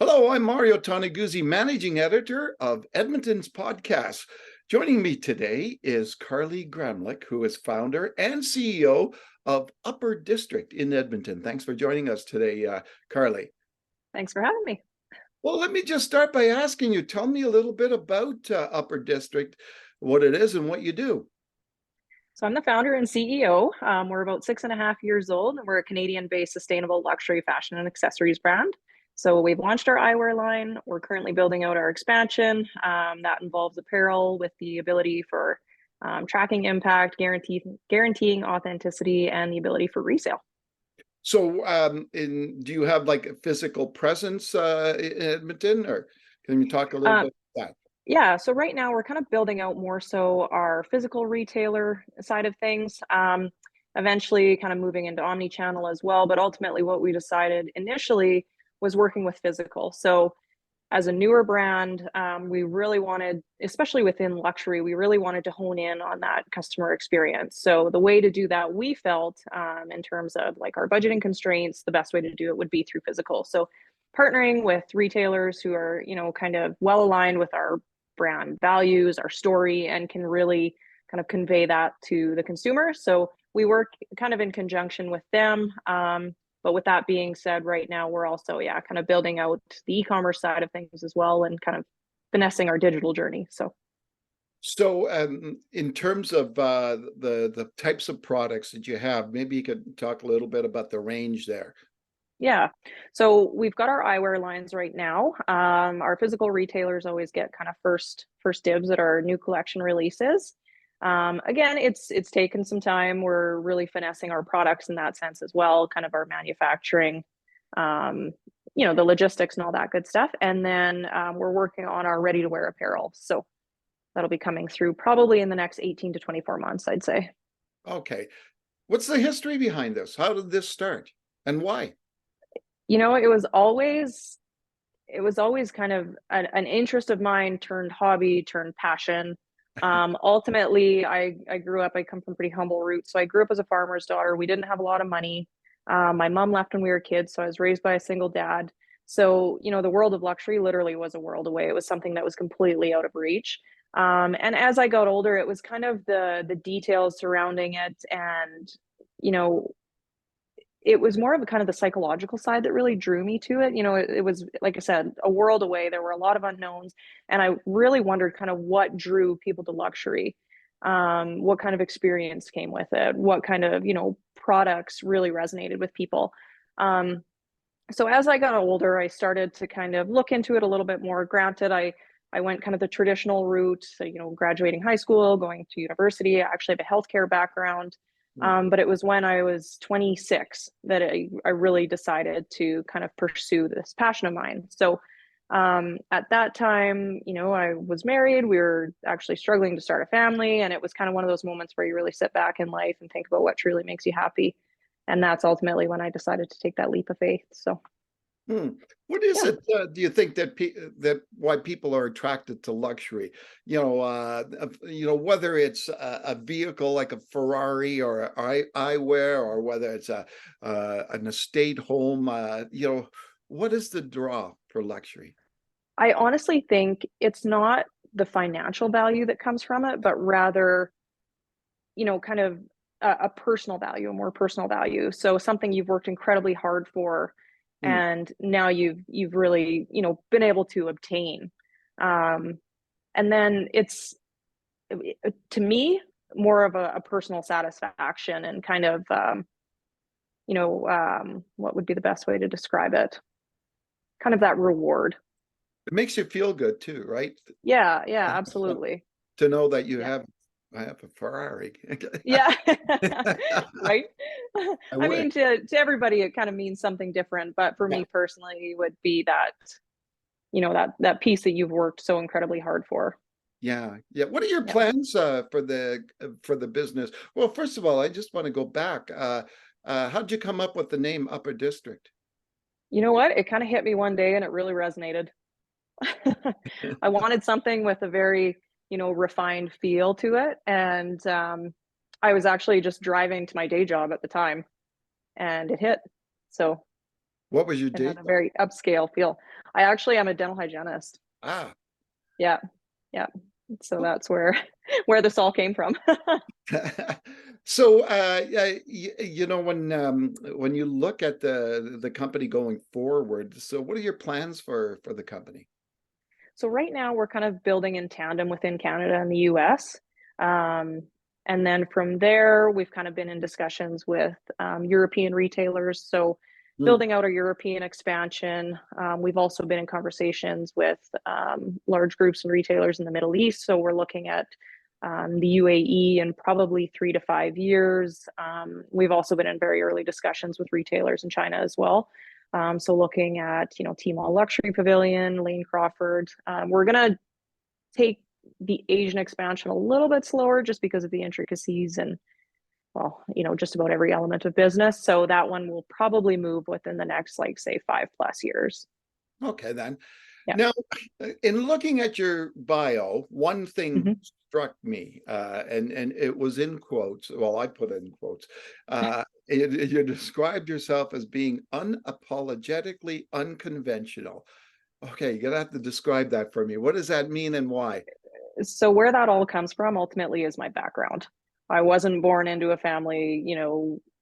Hello, I'm Mario Toneguzzi, managing editor of Edmonton's podcast. Joining me today is Carly Gramlich, who is founder and CEO of Upper District in Edmonton. Thanks for joining us today, Carly. Thanks for having me. Well, let me just start by asking you, tell me a little bit about Upper District, what it is and what you do. So I'm the founder and CEO. We're about 6.5 years old, and we're a Canadian-based sustainable luxury fashion and accessories brand. So we've launched our eyewear line. We're currently building out our expansion. That involves apparel with the ability for tracking impact, guaranteeing authenticity, and the ability for resale. So, do you have like a physical presence in Edmonton, or can you talk a little Uh, bit about that? yeah, so right now we're kind of building out more so our physical retailer side of things. Eventually kind of moving into omni-channel as well. But ultimately what we decided initially was working with physical. So as a newer brand, we really wanted, especially within luxury, we really wanted to hone in on that customer experience. So the way to do that, we felt, in terms of like our budgeting constraints, the best way to do it would be through physical. So partnering with retailers who are, kind of well aligned with our brand values, our story, and can really kind of convey that to the consumer. So we work kind of in conjunction with them. But with that being said, right now we're also, kind of building out the e-commerce side of things as well, and kind of finessing our digital journey. So, in terms of the types of products that you have, maybe you could talk a little bit about the range there. Yeah. So we've got our eyewear lines right now. Our physical retailers always get kind of first dibs at our new collection releases. Again, it's taken some time. We're really finessing our products in that sense as well, kind of our manufacturing, the logistics and all that good stuff. And then we're working on our ready to wear apparel. So that'll be coming through probably in the next 18 to 24 months, I'd say. Okay. What's the history behind this? How did this start and why? It was always kind of an interest of mine turned hobby, turned passion. Ultimately, I grew up, I come from pretty humble roots. So I grew up as a farmer's daughter. We didn't have a lot of money. My mom left when we were kids, so I was raised by a single dad. So, the world of luxury literally was a world away. It was something that was completely out of reach. And as I got older, it was kind of the details surrounding it, and you know it was more of a kind of the psychological side that really drew me to it. It was, like I said, a world away. There were a lot of unknowns. And I really wondered kind of what drew people to luxury, what kind of experience came with it, what kind of, products really resonated with people. So as I got older, I started to kind of look into it a little bit more. Granted, I went kind of the traditional route, so, graduating high school, going to university. I actually have a healthcare background. But it was when I was 26 that I really decided to kind of pursue this passion of mine. So at that time, I was married. We were actually struggling to start a family. And it was kind of one of those moments where you really sit back in life and think about what truly makes you happy. And that's ultimately when I decided to take that leap of faith. So, Hmm. What is yeah. it, do you think that why people are attracted to luxury? Whether it's a vehicle like a Ferrari or eyewear, or whether it's an estate home, what is the draw for luxury? I honestly think it's not the financial value that comes from it, but rather, kind of a personal value, a more personal value. So something you've worked incredibly hard for, Hmm. and now you've really, been able to obtain. Um, and then it's, to me, more of a personal satisfaction, and kind of, what would be the best way to describe it? Kind of that reward. It makes you feel good too, right? Yeah, yeah, absolutely. To know that you Yeah. have, I have a Ferrari. Yeah. Right. I I wish. mean, to everybody it kind of means something different, but for Yeah. me personally it would be that, that piece that you've worked so incredibly hard for. Yeah, yeah. What are your Yeah. plans for the business? Well, first of all, I just want to go back. How'd you come up with the name Upper District? You know what? It kind of hit me one day and it really resonated. I wanted something with a very, refined feel to it. And I was actually just driving to my day job at the time and it hit. So What was your It day had a job? very upscale feel. I actually am a dental hygienist. Ah. Yeah, yeah. So that's where where this all came from. So, when you look at the company going forward, so what are your plans for the company? So right now we're kind of building in tandem within Canada and the US. Um, and then from there, we've kind of been in discussions with European retailers. So Mm, building out our European expansion. We've also been in conversations with large groups and retailers in the Middle East. So we're looking at the UAE in probably 3 to 5 years. We've also been in very early discussions with retailers in China as well. So looking at, Tmall Luxury Pavilion, Lane Crawford. We're going to take the Asian expansion a little bit slower just because of the intricacies and, well, just about every element of business. So that one will probably move within the next, like, say, 5+ years. okay, then. Yeah. Now, in looking at your bio, one thing Mhm. struck me, and it was in quotes. Well, I put it in quotes. You described yourself as being unapologetically unconventional. Okay, you're gonna have to describe that for me. What does that mean and why? So where that all comes from ultimately is my background. I wasn't born into a family,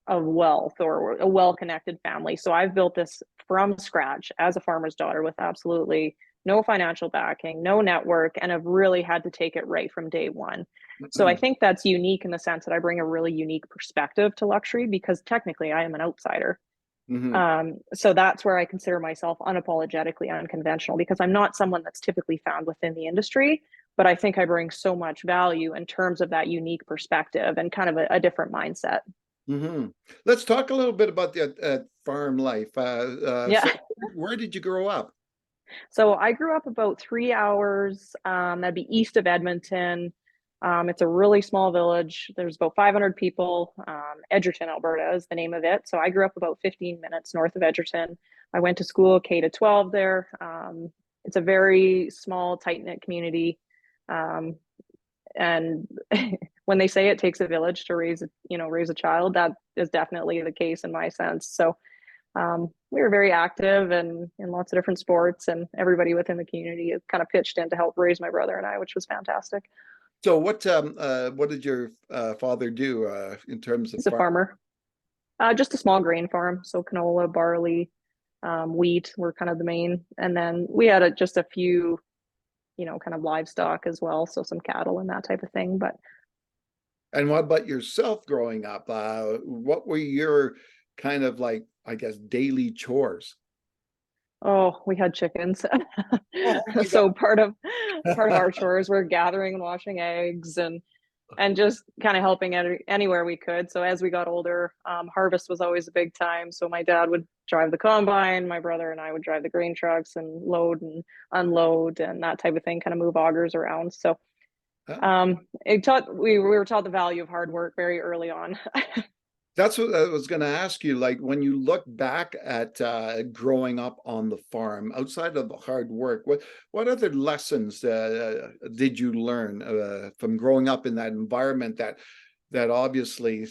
of wealth or a well-connected family. So I've built this from scratch as a farmer's daughter with absolutely no financial backing, no network, and I've really had to take it right from day one. So I think that's unique in the sense that I bring a really unique perspective to luxury because technically I am an outsider. Hmm. So that's where I consider myself unapologetically unconventional because I'm not someone that's typically found within the industry, but I think I bring so much value in terms of that unique perspective and kind of a different mindset. Hmm. Let's talk a little bit about the farm life. Yeah. So, where did you grow up? So I grew up about 3 hours. That'd be east of Edmonton. It's a really small village. There's about 500 people. Edgerton, Alberta is the name of it. So I grew up about 15 minutes north of Edgerton. I went to school K to 12 there. It's a very small, tight knit community. Um, and when they say it takes a village to raise a child, that is definitely the case in my sense. So we were very active and in lots of different sports, and everybody within the community has kind of pitched in to help raise my brother and I, which was fantastic. So, what did your father do in terms of He's a farm? farmer, just a small grain farm, so canola, barley, wheat were kind of the main, and then we had just a few, kind of livestock as well, so some cattle and that type of thing. But And what about yourself growing up? What were your kind of like, I guess, daily chores? oh, we had chickens. Oh my So part of our chores were gathering and washing eggs and just kind of helping anywhere we could. So as we got older, harvest was always a big time. So my dad would drive the combine, my brother and I would drive the grain trucks and load and unload and that type of thing, kind of move augers around. So God. we were taught the value of hard work very early on. That's what I was going to ask you. Like when you look back at growing up on the farm, outside of the hard work, what other lessons did you learn from growing up in that environment that obviously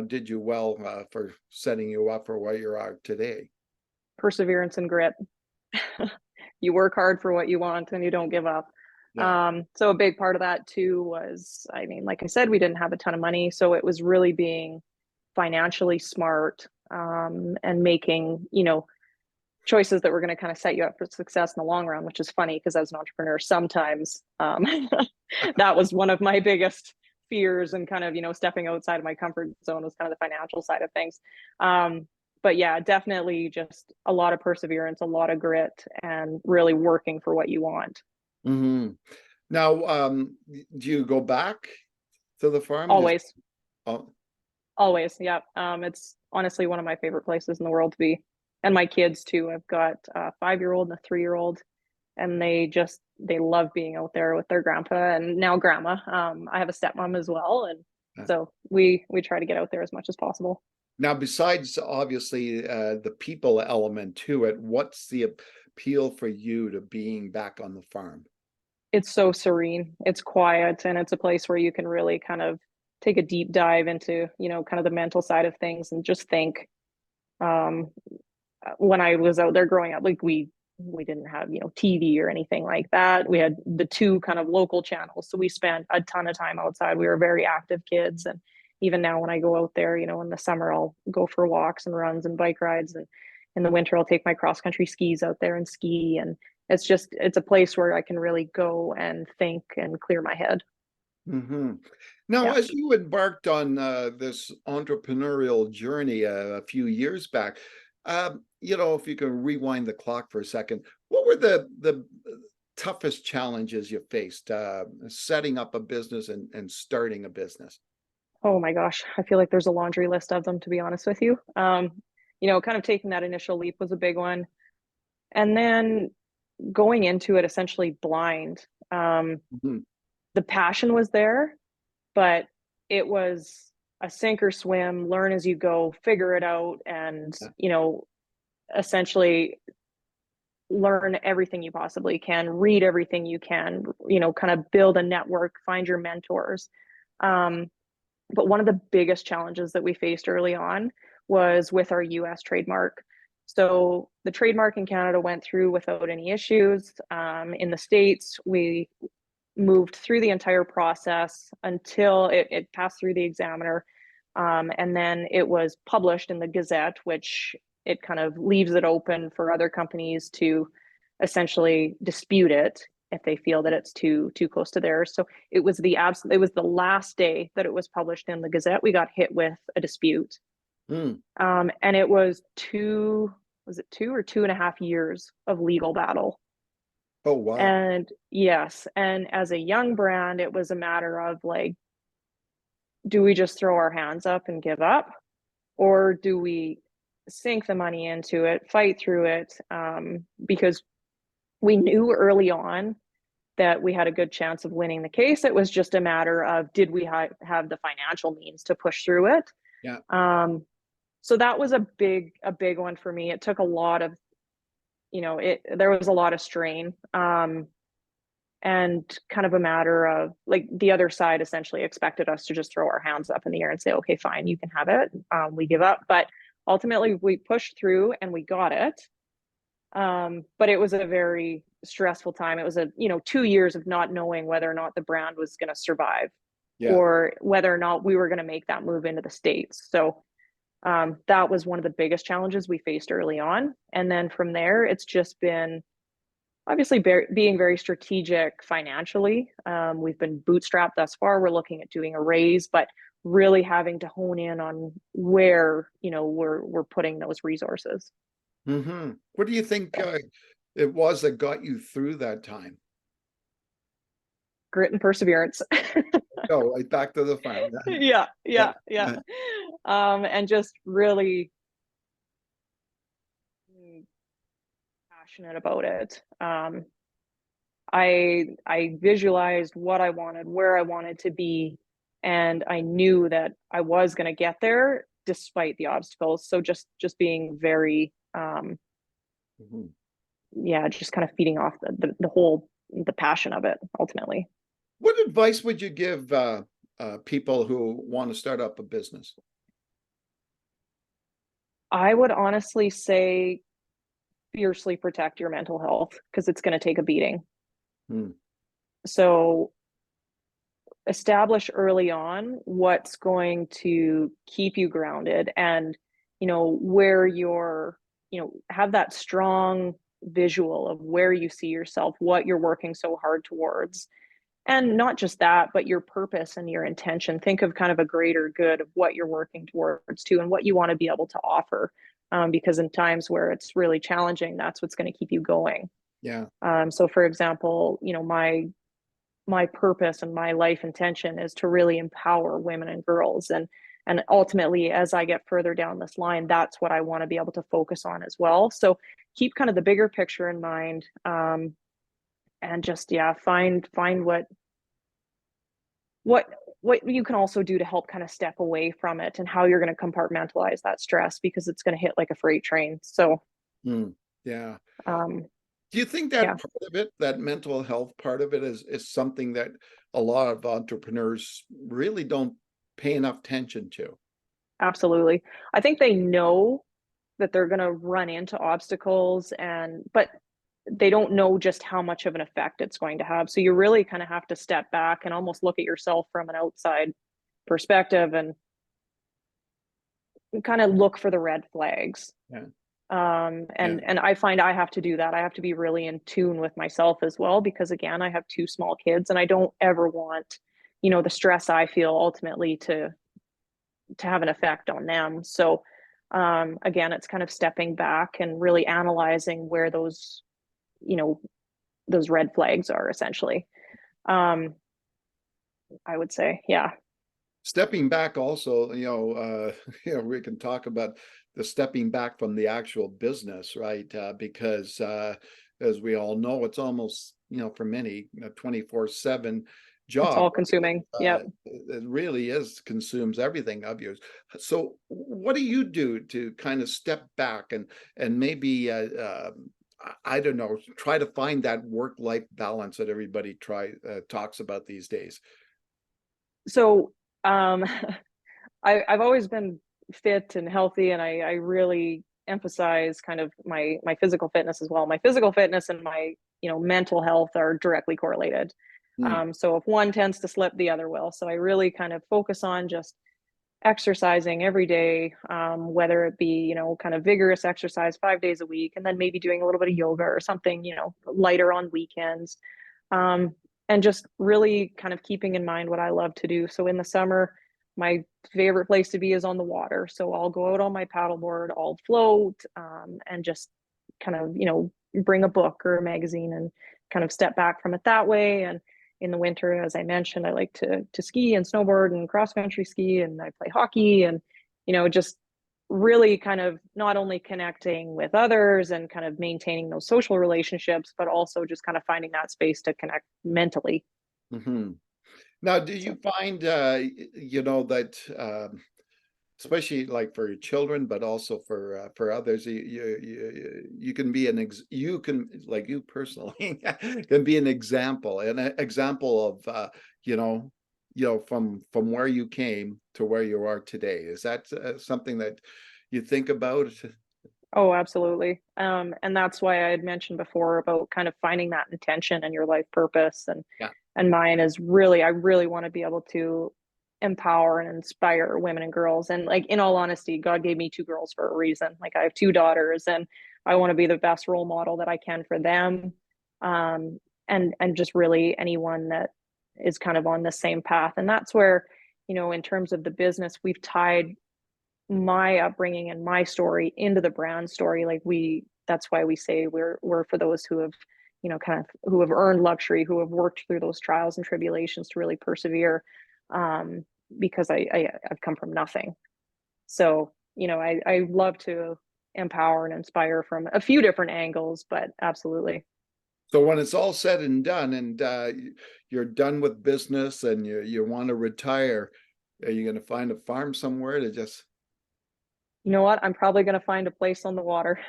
did you well for setting you up for where you are today? Perseverance and grit. You work hard for what you want and you don't give up. Yeah. So a big part of that too was, I mean, like I said, we didn't have a ton of money, so it was really being financially smart, and making, choices that were going to kind of set you up for success in the long run, which is funny because as an entrepreneur, sometimes that was one of my biggest fears and kind of, stepping outside of my comfort zone was kind of the financial side of things. But yeah, definitely just a lot of perseverance, a lot of grit, and really working for what you want. Hmm. Now, do you go back to the farm? Always, Oh, always. Yeah. It's honestly one of my favorite places in the world to be. And my kids too. I've got a 5-year-old and a 3-year-old, and they love being out there with their grandpa and now grandma. I have a stepmom as well, and uh, so we try to get out there as much as possible. now, besides obviously the people element to it, what's the appeal for you to being back on the farm? It's so serene, it's quiet, and it's a place where you can really kind of take a deep dive into, kind of the mental side of things and just think. Um, when I was out there growing up, like we didn't have, TV or anything like that. We had the two kind of local channels. So we spent a ton of time outside. We were very active kids. And even now when I go out there, in the summer, I'll go for walks and runs and bike rides. And in the winter, I'll take my cross country skis out there and ski. And it's a place where I can really go and think and clear my head. Hmm. Now, Yeah. as you embarked on this entrepreneurial journey a few years back, if you can rewind the clock for a second, what were the toughest challenges you faced setting up a business and starting a business? Oh my gosh. I feel like there's a laundry list of them, to be honest with you. Kind of taking that initial leap was a big one. And then going into it essentially blind. Mhm. The passion was there, but it was a sink or swim, learn as you go, figure it out, and Yeah. essentially learn everything you possibly can, read everything you can, kind of build a network, find your mentors. But one of the biggest challenges that we faced early on was with our US trademark. So the trademark in Canada went through without any issues. In the States, we moved through the entire process until it passed through the examiner. And then it was published in the Gazette, which it kind of leaves it open for other companies to essentially dispute it if they feel that it's too close to theirs. So it was the last day that it was published in the Gazette, we got hit with a dispute. Mm. And it was 2.5 years of legal battle. Oh, wow. And yes, and as a young brand, it was a matter of like, do we just throw our hands up and give up? Or do we sink the money into it, fight through it? Because we knew early on that we had a good chance of winning the case. It was just a matter of, did we have the financial means to push through it? Yeah. So that was a big one for me. It took a lot of, there was a lot of strain. And kind of a matter of like the other side essentially expected us to just throw our hands up in the air and say, okay, fine, you can have it. We give up. But ultimately we pushed through and we got it. But it was a very stressful time. It was 2 years of not knowing whether or not the brand was going to survive Yeah. or whether or not we were going to make that move into the States. So that was one of the biggest challenges we faced early on. And then from there, it's just been obviously being very strategic financially. We've been bootstrapped thus far. We're looking at doing a raise, but really having to hone in on where we're putting those resources. Hmm. What do you think it was that got you through that time? Grit and perseverance. Go right back to the farm. Yeah, Yeah. yeah, yeah. And just really passionate about it. I visualized what I wanted, where I wanted to be, and I knew that I was going to get there despite the obstacles. So just being very Mhm. yeah, just kind of feeding off the whole the passion of it ultimately. What advice would you give people who want to start up a business? I would honestly say fiercely protect your mental health because it's going to take a beating. Hmm. So establish early on what's going to keep you grounded and where you're have that strong visual of where you see yourself, what you're working so hard towards. And not just that, but your purpose and your intention. Think of kind of a greater good of what you're working towards too and what you want to be able to offer, because in times where it's really challenging, that's what's going to keep you going. Yeah. So for example, my purpose and my life intention is to really empower women and girls, and ultimately as I get further down this line, that's what I want to be able to focus on as well. So keep kind of the bigger picture in mind, and just find what you can also do to help kind of step away from it and how you're going to compartmentalize that stress because it's going to hit like a freight train. So Hmm. Yeah. um Do you think that yeah, part of it, that mental health part of it, is something that a lot of entrepreneurs really don't pay enough attention to? absolutely. I think they know that they're going to run into obstacles, but they don't know just how much of an effect it's going to have. So you really kind of have to step back and almost look at yourself from an outside perspective and kind of look for the red flags. Yeah. And I find I have to do that. I have to be really in tune with myself as well, because again, I have two small kids and I don't ever want, the stress I feel ultimately to have an effect on them. So again, it's kind of stepping back and really analyzing where those red flags are essentially. I would say, yeah. Stepping back also, we can talk about the stepping back from the actual business, right? Because as we all know, it's almost, for many, a 24/7 It's job. all consuming. Yeah. It really is, consumes everything of yours. So what do you do to kind of step back and maybe I don't know, try to find that work-life balance that everybody talks about these days? So I've always been fit and healthy, and I really emphasize kind of my physical fitness as well. My physical fitness and my mental health are directly correlated. Mm. So if one tends to slip, the other will. So I really kind of focus on just exercising every day, whether it be kind of vigorous exercise 5 days a week, and then maybe doing a little bit of yoga or something lighter on weekends. And just really kind of keeping in mind what I love to do. So in the summer, my favorite place to be is on the water. So I'll go out on my paddleboard, I'll float, and just kind of, bring a book or a magazine and kind of step back from it that way. And in the winter, as I mentioned, I like to ski and snowboard and cross country ski, and I play hockey, and, just really kind of not only connecting with others and kind of maintaining those social relationships, but also just kind of finding that space to connect mentally. Mm-hmm. Now, do So, you find, that especially like for your children, but also for others, you can be you can, like you personally, can be an example, of from where you came to where you are today. Is that something that you think about? oh, absolutely. And that's why I had mentioned before about kind of finding that intention and your life purpose. Yeah. And mine is really, I really want to be able to empower and inspire women and girls. And like, in all honesty, God gave me two girls for a reason. Like, I have two daughters, and I want to be the best role model that I can for them. And just really anyone that is kind of on the same path. And that's where, in terms of the business, we've tied my upbringing and my story into the brand story. Like, that's why we say we're for those who have, kind of, who have earned luxury, who have worked through those trials and tribulations to really persevere. Because I've come from nothing. So, I love to empower and inspire from a few different angles, but absolutely. So when it's all said and done, and you're done with business, and you want to retire, are you going to find a farm somewhere to just? You know what? I'm probably going to find a place on the water.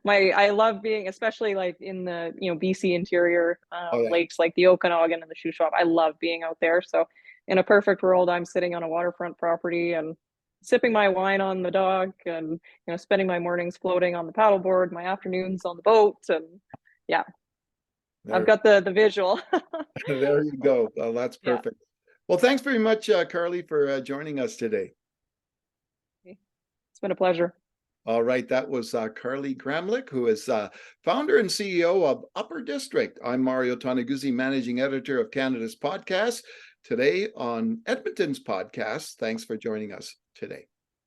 I love being, especially like in the, BC interior, Oh yeah. lakes like the Okanagan and the Shuswap. I love being out there. So in a perfect world, I'm sitting on a waterfront property and sipping my wine on the dock, and, spending my mornings floating on the paddleboard, my afternoons on the boat. And yeah, I've There, got the visual. there you go. Well, that's Yeah. perfect. Well, thanks very much, Carly, for joining us today. It's been a pleasure. All right, that was Carly Gramlich, who is founder and CEO of Upper District. I'm Mario Toneguzzi, managing editor of Canada's podcast. Today on Edmonton's podcast. Thanks for joining us today.